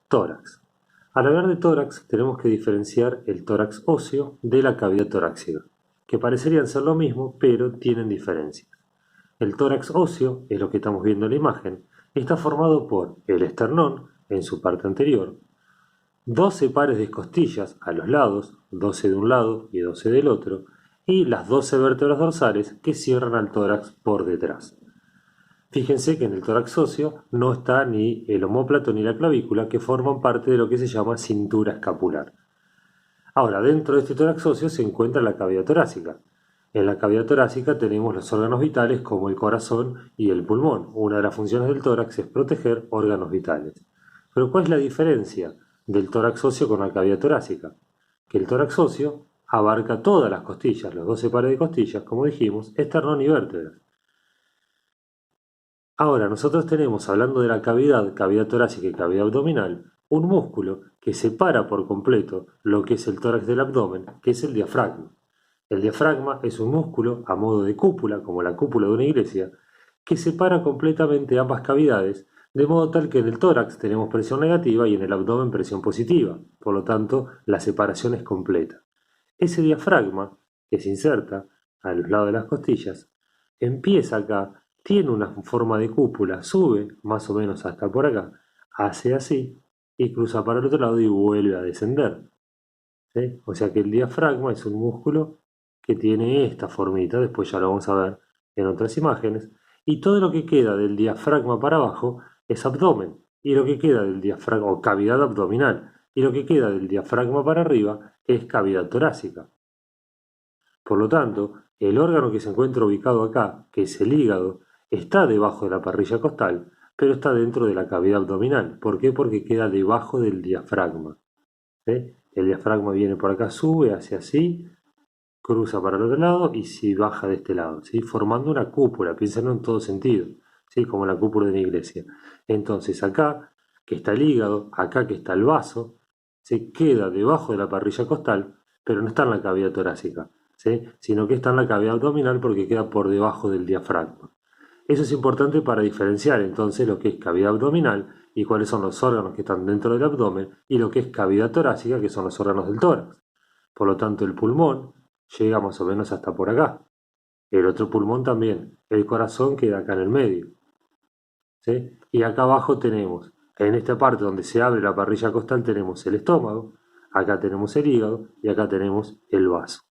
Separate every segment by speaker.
Speaker 1: Tórax. Al hablar de tórax tenemos que diferenciar el tórax óseo de la cavidad torácica, que parecerían ser lo mismo, pero tienen diferencias. El tórax óseo, es lo que estamos viendo en la imagen, está formado por el esternón en su parte anterior, 12 pares de costillas a los lados, 12 de un lado y 12 del otro, y las 12 vértebras dorsales que cierran al tórax por detrás. Fíjense que en el tórax óseo no está ni el omóplato ni la clavícula, que forman parte de lo que se llama cintura escapular. Ahora, dentro de este tórax óseo se encuentra la cavidad torácica. En la cavidad torácica tenemos los órganos vitales como el corazón y el pulmón. Una de las funciones del tórax es proteger órganos vitales. Pero ¿cuál es la diferencia del tórax óseo con la cavidad torácica? Que el tórax óseo abarca todas las costillas, los 12 pares de costillas, como dijimos, esternón y vértebras. Ahora, nosotros tenemos, hablando de la cavidad torácica y cavidad abdominal, un músculo que separa por completo lo que es el tórax del abdomen, que es el diafragma. El diafragma es un músculo a modo de cúpula, como la cúpula de una iglesia, que separa completamente ambas cavidades, de modo tal que en el tórax tenemos presión negativa y en el abdomen presión positiva. Por lo tanto, la separación es completa. Ese diafragma, que se inserta a los lados de las costillas, empieza acá, tiene una forma de cúpula, sube más o menos hasta por acá, hace así y cruza para el otro lado y vuelve a descender. ¿Sí? O sea que el diafragma es un músculo que tiene esta formita, después ya lo vamos a ver en otras imágenes, y todo lo que queda del diafragma para abajo es abdomen, y lo que queda del diafragma, o cavidad abdominal, y lo que queda del diafragma para arriba es cavidad torácica. Por lo tanto, el órgano que se encuentra ubicado acá, que es el hígado, está debajo de la parrilla costal, pero está dentro de la cavidad abdominal. ¿Por qué? Porque queda debajo del diafragma. ¿Sí? El diafragma viene por acá, sube hacia así, cruza para el otro lado y si baja de este lado, ¿sí? Formando una cúpula, piénsenlo en todo sentido, ¿sí? Como la cúpula de una iglesia. Entonces acá, que está el hígado, acá que está el vaso, se queda debajo de la parrilla costal, pero no está en la cavidad torácica, ¿sí? Sino que está en la cavidad abdominal porque queda por debajo del diafragma. Eso es importante para diferenciar entonces lo que es cavidad abdominal y cuáles son los órganos que están dentro del abdomen y lo que es cavidad torácica, que son los órganos del tórax. Por lo tanto, el pulmón llega más o menos hasta por acá. El otro pulmón también. El corazón queda acá en el medio. ¿Sí? Y acá abajo tenemos, en esta parte donde se abre la parrilla costal, tenemos el estómago, acá tenemos el hígado y acá tenemos el vaso.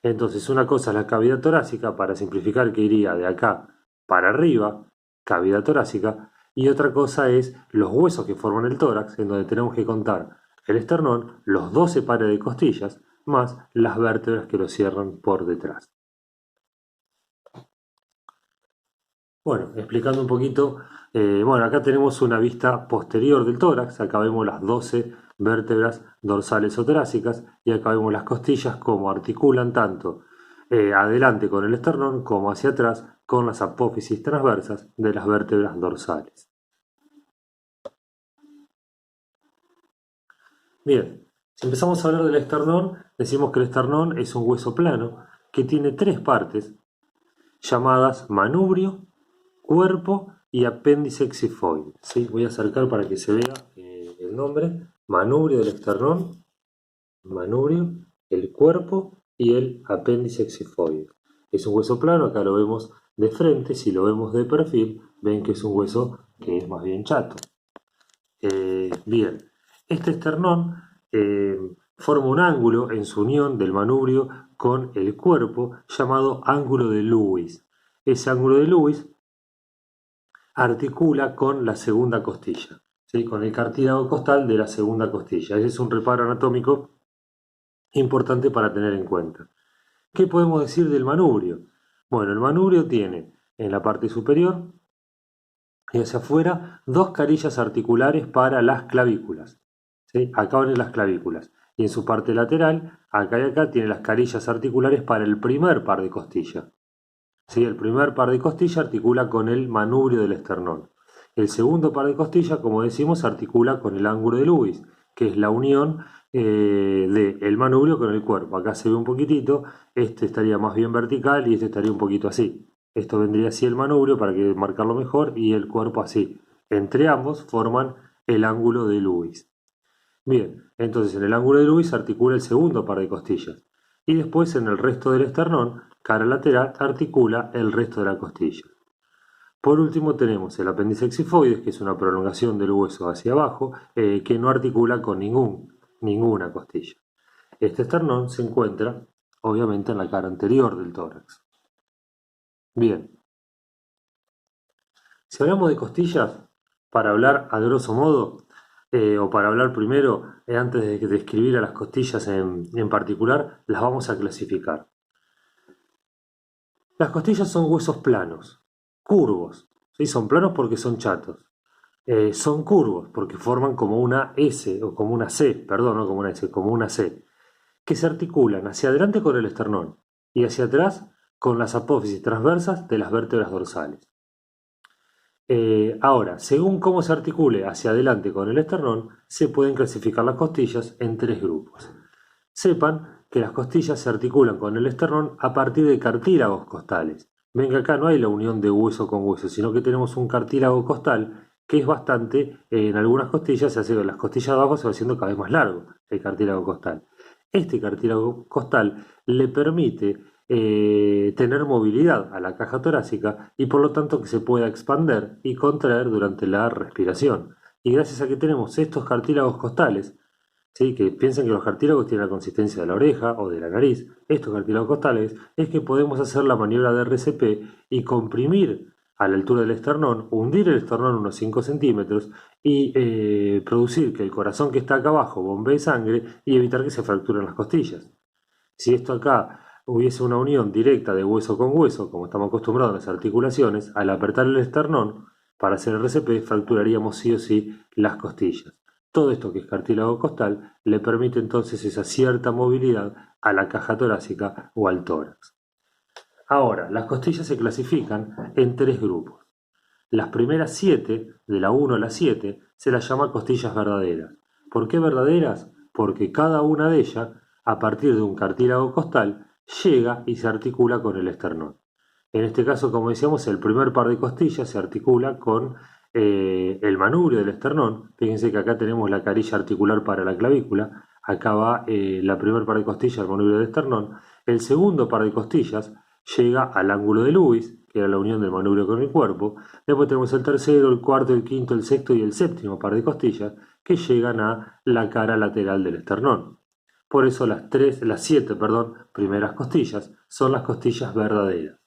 Speaker 1: Entonces, una cosa es la cavidad torácica, para simplificar, que iría de acá para arriba, cavidad torácica, y otra cosa es los huesos que forman el tórax, en donde tenemos que contar el esternón, los 12 pares de costillas, más las vértebras que lo cierran por detrás. Bueno, explicando un poquito, bueno, acá tenemos una vista posterior del tórax, acá vemos las 12 vértebras dorsales o torácicas y acá vemos las costillas como articulan tanto adelante con el esternón como hacia atrás con las apófisis transversas de las vértebras dorsales. Bien, si empezamos a hablar del esternón, decimos que el esternón es un hueso plano que tiene tres partes llamadas manubrio, cuerpo y apéndice exifoide. ¿Sí? Voy a acercar para que se vea el nombre. Manubrio del esternón, manubrio, el cuerpo y el apéndice exifoide. Es un hueso plano, acá lo vemos de frente, si lo vemos de perfil, ven que es un hueso que es más bien chato. Bien, este esternón forma un ángulo en su unión del manubrio con el cuerpo llamado ángulo de Lewis. Ese ángulo de Lewis articula con la segunda costilla, ¿sí? Con el cartílago costal de la segunda costilla. Ese es un reparo anatómico importante para tener en cuenta. ¿Qué podemos decir del manubrio? Bueno, el manubrio tiene en la parte superior y hacia afuera dos carillas articulares para las clavículas. ¿Sí? Acá van las clavículas. Y en su parte lateral, acá y acá, tiene las carillas articulares para el primer par de costillas. ¿Sí? El primer par de costillas articula con el manubrio del esternón. El segundo par de costillas, como decimos, articula con el ángulo de Lewis, que es la unión del manubrio con el cuerpo. Acá se ve un poquitito, este estaría más bien vertical y este estaría un poquito así. Esto vendría así el manubrio para que marcarlo mejor y el cuerpo así. Entre ambos forman el ángulo de Lewis. Bien, entonces en el ángulo de Lewis se articula el segundo par de costillas. Y después en el resto del esternón, cara lateral, articula el resto de la costilla. Por último tenemos el apéndice exifoides, que es una prolongación del hueso hacia abajo, que no articula con ninguna costilla. Este esternón se encuentra, obviamente, en la cara anterior del tórax. Bien, si hablamos de costillas, para hablar a grosso modo, o para hablar primero, antes de describir a las costillas en particular, las vamos a clasificar. Las costillas son huesos planos, curvos, ¿sí? Son planos porque son chatos. Son curvos porque forman como una S, o como una C, perdón, no como una S, como una C, que se articulan hacia adelante con el esternón y hacia atrás con las apófisis transversas de las vértebras dorsales. Ahora, según cómo se articule hacia adelante con el esternón, se pueden clasificar las costillas en tres grupos. Sepan que las costillas se articulan con el esternón a partir de cartílagos costales. Ven que acá no hay la unión de hueso con hueso, sino que tenemos un cartílago costal que es bastante, en algunas costillas, las costillas de abajo se va haciendo cada vez más largo el cartílago costal. Este cartílago costal le permite tener movilidad a la caja torácica y por lo tanto que se pueda expander y contraer durante la respiración. Y gracias a que tenemos estos cartílagos costales, ¿sí? Que piensen que los cartílagos tienen la consistencia de la oreja o de la nariz, estos cartílagos costales, es que podemos hacer la maniobra de RCP y comprimir a la altura del esternón, hundir el esternón unos 5 centímetros y producir que el corazón que está acá abajo bombee sangre y evitar que se fracturen las costillas. Si esto acá hubiese una unión directa de hueso con hueso, como estamos acostumbrados en las articulaciones, al apretar el esternón para hacer RCP fracturaríamos sí o sí las costillas. Todo esto que es cartílago costal le permite entonces esa cierta movilidad a la caja torácica o al tórax. Ahora, las costillas se clasifican en tres grupos. Las primeras 7, de la 1 a la 7, se las llama costillas verdaderas. ¿Por qué verdaderas? Porque cada una de ellas, a partir de un cartílago costal, llega y se articula con el esternón. En este caso, como decíamos, el primer par de costillas se articula con el manubrio del esternón. Fíjense que acá tenemos la carilla articular para la clavícula. Acá va la primer par de costillas, el manubrio del esternón. El segundo par de costillas llega al ángulo de Lewis, que era la unión del manubrio con el cuerpo. Después tenemos el tercero, el cuarto, el quinto, el sexto y el séptimo par de costillas que llegan a la cara lateral del esternón. Por eso las 7, primeras costillas son las costillas verdaderas.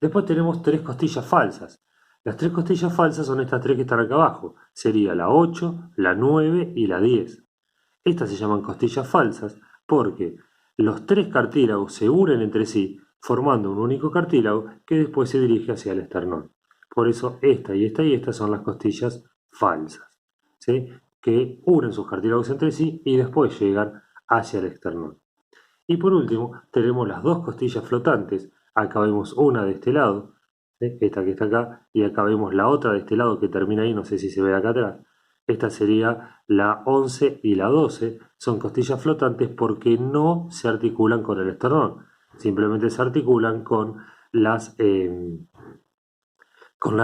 Speaker 1: Después tenemos tres costillas falsas. Las tres costillas falsas son estas tres que están acá abajo. Sería la 8, la 9 y la 10. Estas se llaman costillas falsas porque los tres cartílagos se unen entre sí formando un único cartílago que después se dirige hacia el esternón. Por eso esta y esta y esta son las costillas falsas, ¿sí? Que unen sus cartílagos entre sí y después llegan hacia el esternón. Y por último tenemos las dos costillas flotantes. Acá vemos una de este lado, ¿sí? Esta que está acá, y acá vemos la otra de este lado que termina ahí, no sé si se ve acá atrás. Esta sería la 11 y la 12, son costillas flotantes porque no se articulan con el esternón, simplemente se articulan con las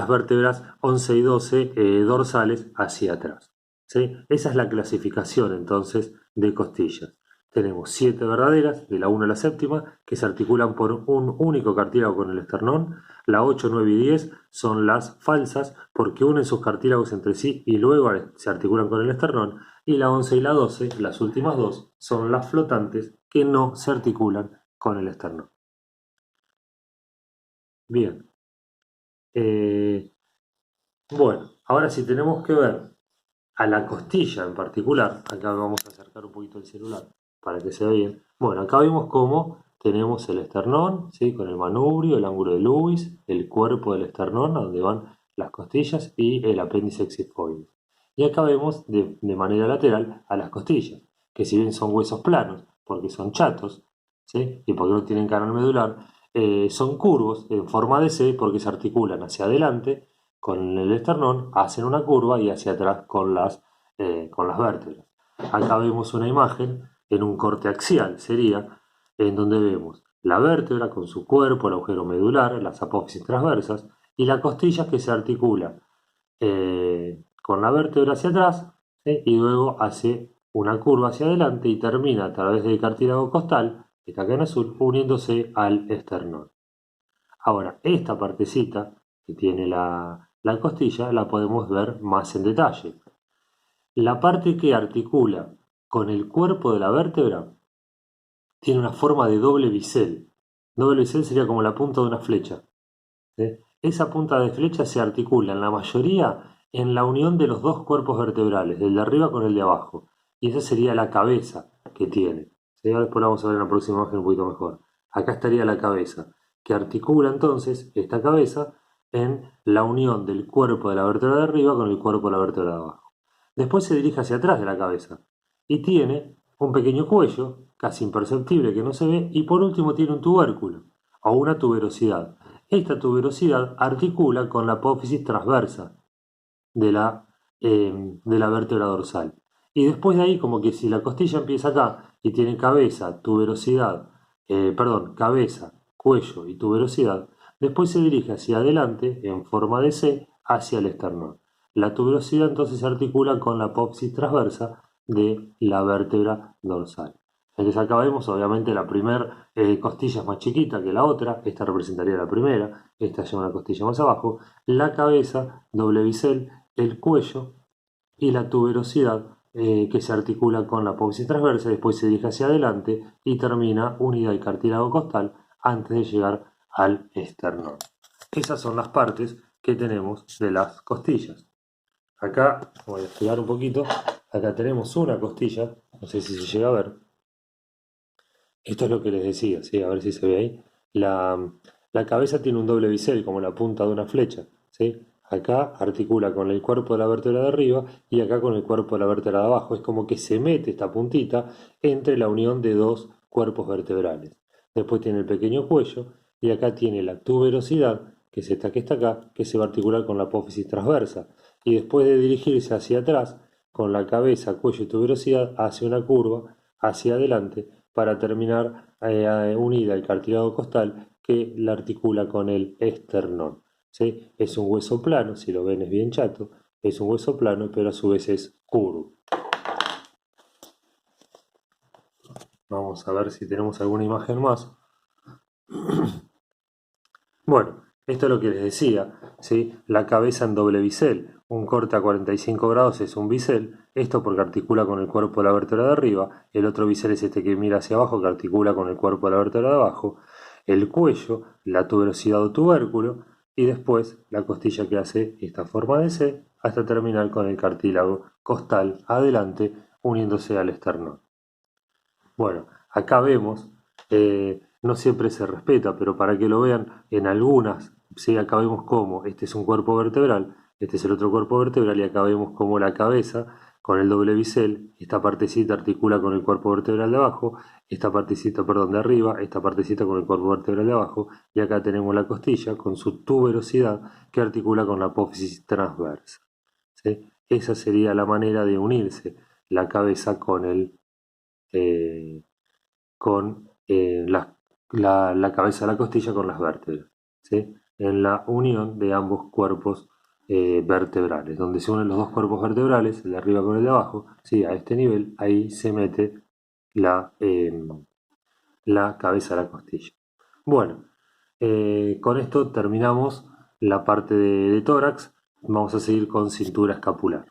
Speaker 1: vértebras 11 y 12 dorsales hacia atrás, ¿sí? Esa es la clasificación entonces de costillas. Tenemos 7 verdaderas, de la 1 a la séptima, que se articulan por un único cartílago con el esternón. La 8, 9 y 10 son las falsas porque unen sus cartílagos entre sí y luego se articulan con el esternón. Y la 11 y la 12, las últimas dos, son las flotantes que no se articulan con el esternón. Bien. Bueno, ahora sí tenemos que ver a la costilla en particular. Acá vamos a acercar un poquito el celular para que se vea bien. Bueno, acá vemos cómo tenemos el esternón, ¿sí? Con el manubrio, el ángulo de Lewis, el cuerpo del esternón, a donde van las costillas, y el apéndice exifoide. Y acá vemos de manera lateral a las costillas, que si bien son huesos planos, porque son chatos, ¿sí? Y porque no tienen canal medular, son curvos en forma de C porque se articulan hacia adelante con el esternón, hacen una curva y hacia atrás con las vértebras. Acá vemos una imagen en un corte axial, sería, en donde vemos la vértebra con su cuerpo, el agujero medular, las apófisis transversas y la costilla que se articula con la vértebra hacia atrás, ¿sí? Y luego hace una curva hacia adelante y termina a través del cartílago costal, que está acá en azul, uniéndose al esternón. Ahora, esta partecita que tiene la costilla la podemos ver más en detalle. La parte que articula con el cuerpo de la vértebra tiene una forma de doble bisel. Doble bisel sería como la punta de una flecha. ¿Sí? Esa punta de flecha se articula en la mayoría en la unión de los dos cuerpos vertebrales, del de arriba con el de abajo. Y esa sería la cabeza que tiene. ¿Sí? Ahora después lo vamos a ver en la próxima imagen un poquito mejor. Acá estaría la cabeza, que articula entonces esta cabeza en la unión del cuerpo de la vértebra de arriba con el cuerpo de la vértebra de abajo. Después se dirige hacia atrás de la cabeza y tiene un pequeño cuello, casi imperceptible que no se ve, y por último tiene un tubérculo o una tuberosidad. Esta tuberosidad articula con la apófisis transversa de la vértebra dorsal. Y después de ahí, como que si la costilla empieza acá y tiene cabeza, tuberosidad, cabeza, cuello y tuberosidad, después se dirige hacia adelante en forma de C hacia el esternón. La tuberosidad entonces se articula con la apófisis transversa de la vértebra dorsal. Entonces acá vemos obviamente la primera costilla es más chiquita que la otra, esta representaría la primera, esta lleva una costilla más abajo, la cabeza, doble bisel, el cuello y la tuberosidad que se articula con la apófisis transversa, después se dirige hacia adelante y termina unida al cartílago costal antes de llegar al esternón. Esas son las partes que tenemos de las costillas. Acá, voy a estudiar un poquito, acá tenemos una costilla, no sé si se llega a ver. Esto es lo que les decía, ¿sí? A ver si se ve ahí. La cabeza tiene un doble bisel, como la punta de una flecha, ¿sí? Acá articula con el cuerpo de la vértebra de arriba y acá con el cuerpo de la vértebra de abajo. Es como que se mete esta puntita entre la unión de dos cuerpos vertebrales. Después tiene el pequeño cuello y acá tiene la tuberosidad, que es esta que está acá, que se va a articular con la apófisis transversa. Y después de dirigirse hacia atrás, con la cabeza, cuello y tuberosidad, hace una curva hacia adelante para terminar unida al cartílago costal que la articula con el esternón. ¿Sí? Es un hueso plano, si lo ven es bien chato, es un hueso plano, pero a su vez es curvo. Vamos a ver si tenemos alguna imagen más. Bueno, esto es lo que les decía, ¿sí? La cabeza en doble bisel, un corte a 45 grados es un bisel, esto porque articula con el cuerpo de la vértebra de arriba, el otro bisel es este que mira hacia abajo que articula con el cuerpo de la vértebra de abajo, el cuello, la tuberosidad o tubérculo, y después la costilla que hace esta forma de C hasta terminar con el cartílago costal adelante uniéndose al esternón. Bueno, acá vemos, no siempre se respeta, pero para que lo vean, en algunas, ¿sí? Acá vemos cómo este es un cuerpo vertebral, este es el otro cuerpo vertebral, y acá vemos cómo la cabeza, con el doble bisel, esta partecita articula con el cuerpo vertebral de abajo, esta partecita, perdón, de arriba, esta partecita con el cuerpo vertebral de abajo, y acá tenemos la costilla con su tuberosidad que articula con la apófisis transversa. ¿Sí? Esa sería la manera de unirse la cabeza con el la cabeza de la costilla con las vértebras, ¿sí? En la unión de ambos cuerpos vertebrales, donde se unen los dos cuerpos vertebrales, el de arriba con el de abajo, ¿sí? A este nivel, ahí se mete la cabeza de la costilla. Bueno, con esto terminamos la parte de tórax, vamos a seguir con cintura escapular.